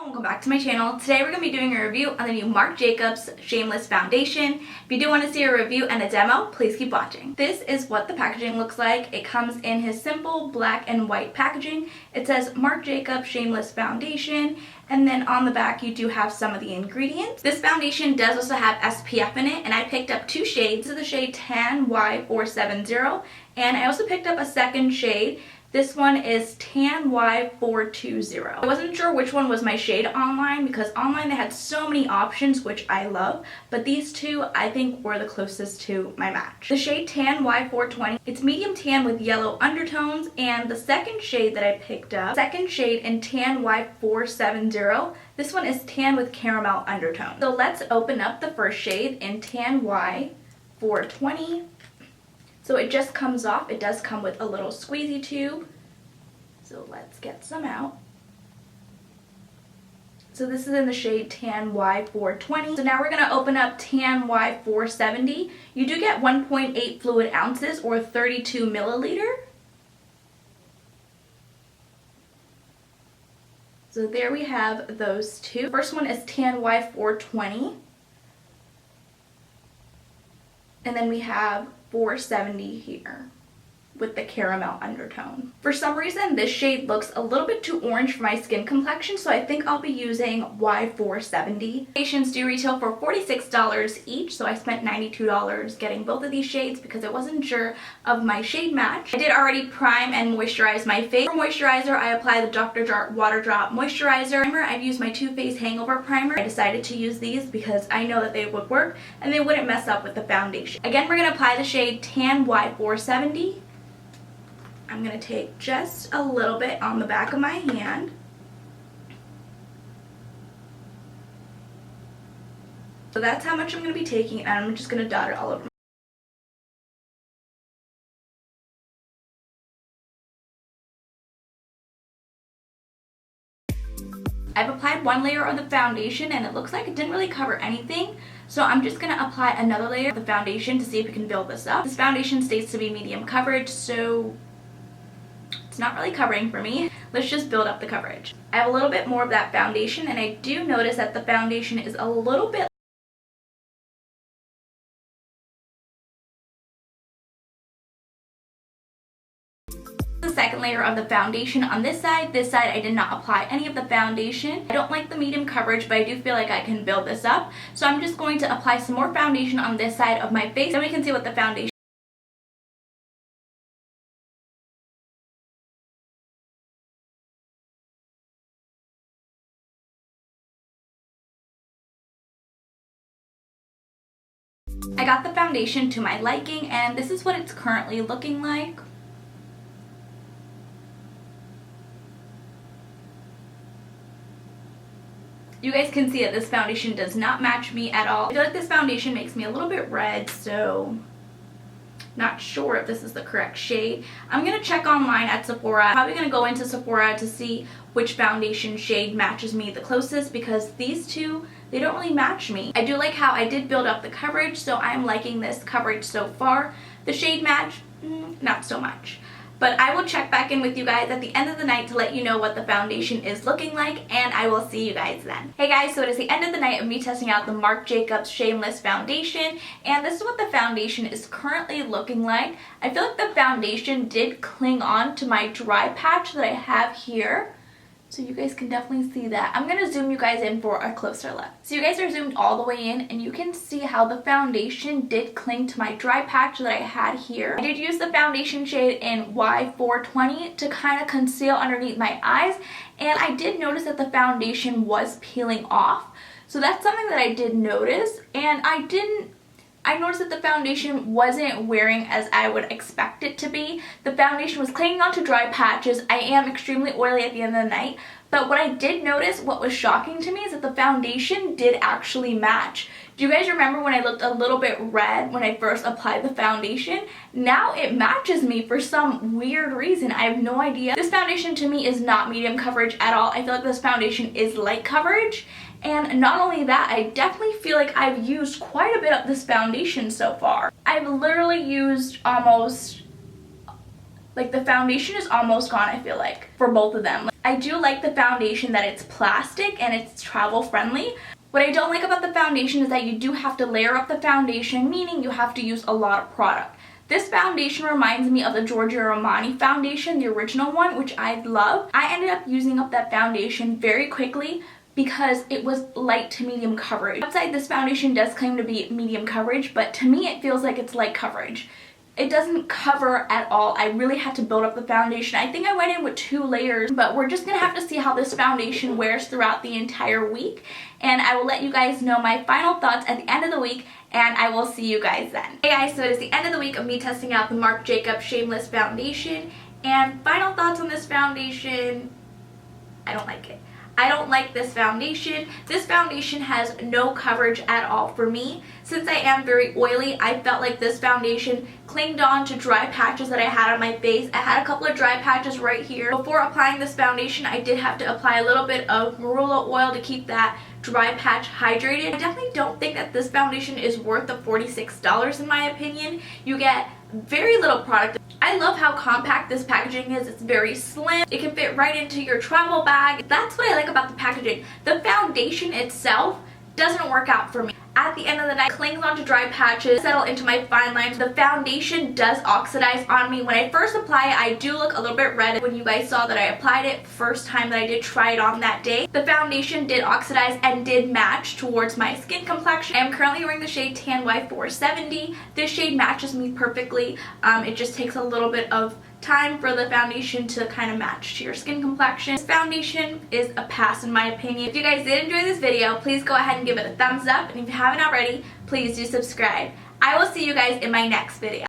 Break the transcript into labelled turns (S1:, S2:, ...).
S1: Welcome back to my channel. Today we're going to be doing a review on the new Marc Jacobs Shameless Foundation. If you do want to see a review and a demo, please keep watching. This is what the packaging looks like. It comes in his simple black and white packaging. It says Marc Jacobs Shameless Foundation, and then on the back you do have some of the ingredients. This foundation does also have SPF in it, and I picked up two shades. This is the shade Tan Y470, and I also picked up a second shade. This one is Tan Y420. I wasn't sure which one was my shade online because online they had so many options, which I love, but these two I think were the closest to my match. The shade Tan Y420, it's medium tan with yellow undertones, and the second shade that I picked up, second shade in Tan Y470, this one is tan with caramel undertone. So let's open up the first shade in Tan Y420. So it just comes off. It does come with a little squeezy tube. So let's get some out. So this is in the shade Tan Y420. So now we're going to open up Tan Y470. You do get 1.8 fluid ounces or 32 milliliter. So there we have those two. First one is Tan Y420. And then we have 470 here with the caramel undertone. For some reason this shade looks a little bit too orange for my skin complexion, so I think I'll be using Y470. Foundations do retail for $46 each, so I spent $92 getting both of these shades because I wasn't sure of my shade match. I did already prime and moisturize my face. For moisturizer, I apply the Dr. Jart Water Drop Moisturizer. Primer, I've used my Too Faced Hangover Primer. I decided to use these because I know that they would work and they wouldn't mess up with the foundation. Again, we're going to apply the shade Tan Y470. I'm going to take just a little bit on the back of my hand. So that's how much I'm going to be taking, and I'm just going to dot it all over. I've applied one layer of the foundation and it looks like it didn't really cover anything. So I'm just going to apply another layer of the foundation to see if we can build this up. This foundation states to be medium coverage, so it's not really covering for me. Let's just build up the coverage. I have a little bit more of that foundation, and I do notice that the foundation is a little bit the second layer of the foundation on this side. This side I did not apply any of the foundation. I don't like the medium coverage, but I do feel like I can build this up. So I'm just going to apply some more foundation on this side of my face, and we can see what the foundation. I got the foundation to my liking, and this is what it's currently looking like. You guys can see that this foundation does not match me at all. I feel like this foundation makes me a little bit red, so not sure if this is the correct shade. I'm going to check online at Sephora. I'm probably going to go into Sephora to see which foundation shade matches me the closest, because these two, they don't really match me. I do like how I did build up the coverage, so I'm liking this coverage so far. The shade match, not so much. But I will check back in with you guys at the end of the night to let you know what the foundation is looking like, and I will see you guys then. Hey guys, so it is the end of the night of me testing out the Marc Jacobs Shameless Foundation, and this is what the foundation is currently looking like. I feel like the foundation did cling on to my dry patch that I have here. So you guys can definitely see that. I'm going to zoom you guys in for a closer look. So you guys are zoomed all the way in, and you can see how the foundation did cling to my dry patch that I had here. I did use the foundation shade in Y420 to kind of conceal underneath my eyes, and I did notice that the foundation was peeling off. So that's something that I did notice, and I noticed that the foundation wasn't wearing as I would expect it to be. The foundation was clinging onto dry patches. I am extremely oily at the end of the night, but what I did notice, what was shocking to me, is that the foundation did actually match. Do you guys remember when I looked a little bit red when I first applied the foundation? Now it matches me for some weird reason. I have no idea. This foundation to me is not medium coverage at all. I feel like this foundation is light coverage. And not only that, I definitely feel like I've used quite a bit of this foundation so far. I've literally used almost, like, the foundation is almost gone, I feel like, for both of them. I do like the foundation that it's plastic and it's travel friendly. What I don't like about the foundation is that you do have to layer up the foundation, meaning you have to use a lot of product. This foundation reminds me of the Giorgio Armani foundation, the original one, which I love. I ended up using up that foundation very quickly because it was light to medium coverage. Outside, this foundation does claim to be medium coverage, but to me it feels like it's light coverage. It doesn't cover at all. I really had to build up the foundation. I think I went in with 2 layers, but we're just gonna have to see how this foundation wears throughout the entire week. And I will let you guys know my final thoughts at the end of the week, and I will see you guys then. Hey guys, so it is the end of the week of me testing out the Marc Jacobs Shameless foundation. And final thoughts on this foundation, I don't like it. I don't like this foundation. This foundation has no coverage at all for me. Since I am very oily, I felt like this foundation clinged on to dry patches that I had on my face. I had a couple of dry patches right here. Before applying this foundation, I did have to apply a little bit of marula oil to keep that dry patch hydrated. I definitely don't think that this foundation is worth the $46 in my opinion. You get very little product. I love how compact this packaging is. It's very slim. It can fit right into your travel bag. That's what I like about the packaging. The foundation itself doesn't work out for me. At the end of the night, it clings onto dry patches, settle into my fine lines. The foundation does oxidize on me. When I first apply it, I do look a little bit red. When you guys saw that I applied it first time that I did try it on that day, the foundation did oxidize and did match towards my skin complexion. I am currently wearing the shade Tan Y470. This shade matches me perfectly. It just takes a little bit of time for the foundation to kind of match to your skin complexion. This foundation is a pass in my opinion. If you guys did enjoy this video, please go ahead and give it a thumbs up, and if you haven't already, please do subscribe. I will see you guys in my next video.